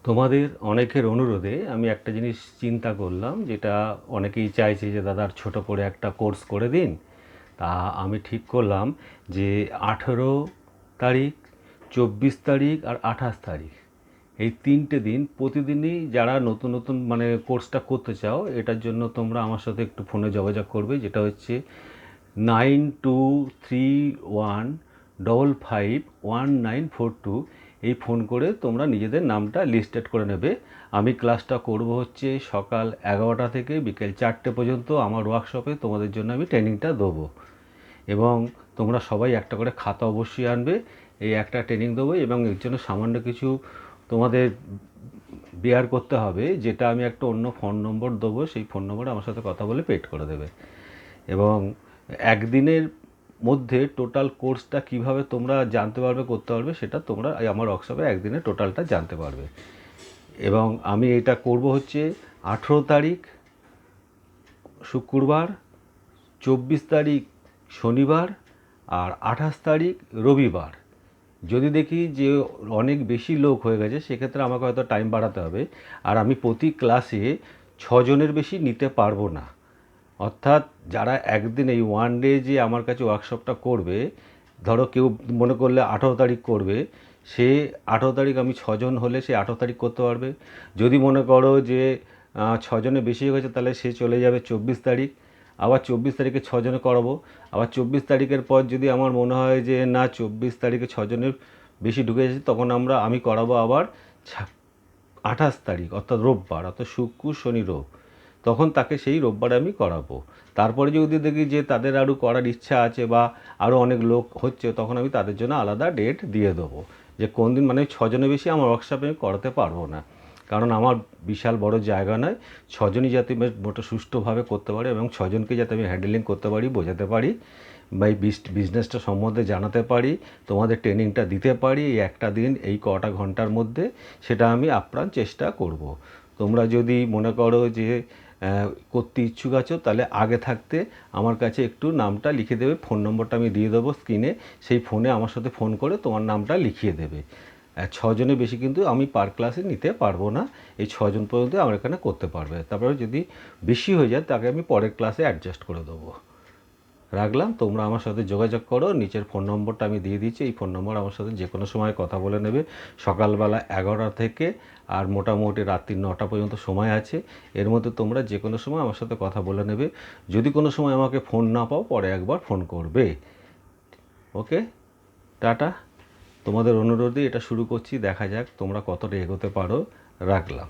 তোমাদের অনেকের অনুরোধে আমি একটা জিনিস চিন্তা করলাম, যেটা অনেকেই চাইছে যে দাদার ছোট করে একটা কোর্স করে দিন। তা আমি ঠিক করলাম যে 18 তারিখ, 24 তারিখ আর 28 তারিখ এই 3টে দিন প্রতিদিনই যারা নতুন নতুন কোর্সটা করতে চাও, এটার জন্য তোমরা আমার সাথে একটু ফোনে যোগাযোগ করবে, যেটা হচ্ছে 9231551942। এই ফোন করে তোমরা নিজেদের নামটা লিস্টেড করে নেবে। আমি ক্লাসটা করব হচ্ছে সকাল 11টা থেকে বিকেল 4টে পর্যন্ত আমার ওয়ার্কশপে। তোমাদের জন্য আমি ট্রেনিংটা দেবো এবং তোমরা সবাই একটা করে খাতা অবশ্যই আনবে। এই একটা ট্রেনিং দেবো এবং এর জন্য সামান্য কিছু তোমাদের বেয়ার করতে হবে, যেটা আমি একটা অন্য ফোন নম্বর দেবো। সেই ফোন নম্বরে আমার সাথে কথা বলে পেড করে দেবে এবং একদিনের মধ্যে টোটাল কোর্সটা কিভাবে তোমরা জানতে পারবে, করতে পারবে, সেটা তোমরা আমার ওয়ার্কশপে একদিনে টোটালটা জানতে পারবে। এবং আমি এটা করব হচ্ছে 18 তারিখ শুক্রবার, 24 তারিখ শনিবার আর 28 তারিখ রবিবার। যদি দেখি যে অনেক বেশি লোক হয়ে গেছে, সেক্ষেত্রে আমাকে হয়তো টাইম বাড়াতে হবে। আর আমি প্রতি ক্লাসে 6জনের বেশি নিতে পারবো না। অর্থাৎ যারা একদিন এই ওয়ান ডে যে আমার কাছে ওয়ার্কশপটা করবে, ধরো কেউ মনে করলে 18 তারিখ করবে, সে 18 তারিখ আমি 6জন হলে সে 18 তারিখ করতে পারবে। যদি মনে করো যে 6জনের বেশি হয়ে গেছে, তাহলে সে চলে যাবে 24 তারিখ। আবার 24 তারিখে 6জনে করাবো। আবার 24 তারিখের পর যদি আমার মনে হয় যে না 24 তারিখে 6জনের বেশি ঢুকে যাচ্ছে, তখন আমি করাবো আবার 28 তারিখ, অর্থাৎ রোববার, অর্থাৎ শুক্র শনি রোব। তখন তাকে সেই রোববারে আমি করাবো। তারপরে যদি দেখি যে তাদের আরও করার ইচ্ছা আছে বা আরও অনেক লোক হচ্ছে, তখন আমি তাদের জন্য আলাদা ডেট দিয়ে দেবো যে কোন দিন। 6জনের বেশি আমার ওয়ার্কশপে আমি করাতে পারবো না, কারণ আমার বিশাল বড় জায়গা নয়। 6জনই যাতে মোটা সুষ্ঠুভাবে করতে পারে এবং 6জনকে যাতে আমি হ্যান্ডেলিং করতে পারি, বোঝাতে পারি বা এই বিজনেসটা সম্বন্ধে জানাতে পারি, তোমাদের ট্রেনিংটা দিতে পারি এই একটা দিন, এই কটা ঘন্টার মধ্যে, সেটা আমি আপ্রাণ চেষ্টা করব। তোমরা যদি মনে করো যে করতে ইচ্ছুক আছো, তাহলে আগে থাকতে আমার কাছে একটু নামটা লিখে দেবে। ফোন নম্বরটা আমি দিয়ে দেবো স্ক্রিনে, সেই ফোনে আমার সাথে ফোন করে তোমার নামটা লিখিয়ে দেবে। 6জনের বেশি কিন্তু আমি পার ক্লাসে নিতে পারবো না। এই 6জন পর্যন্ত আমার এখানে করতে পারবে। তারপরে যদি বেশি হয়ে যায়, তাকে আমি পরের ক্লাসে অ্যাডজাস্ট করে দেবো। রাখলাম, তোমরা আমার সাথে যোগাযোগ করো। নিচের ফোন নম্বরটা আমি দিয়ে দিচ্ছি, এই ফোন নম্বর আমার সাথে যে কোনো সময় কথা বলে নেবে। সকালবেলা 11টা থেকে আর মোটামুটি রাত্রি 9টা পর্যন্ত সময় আছে। এর মধ্যে তোমরা যে কোনো সময় আমার সাথে কথা বলে নেবে। যদি কোনো সময় আমাকে ফোন না পাও, পরে একবার ফোন করবে। ওকে, টাটা। তোমাদের অনুরোধে এটা শুরু করছি, দেখা যাক তোমরা কতটা এগোতে পারো। রাখলাম।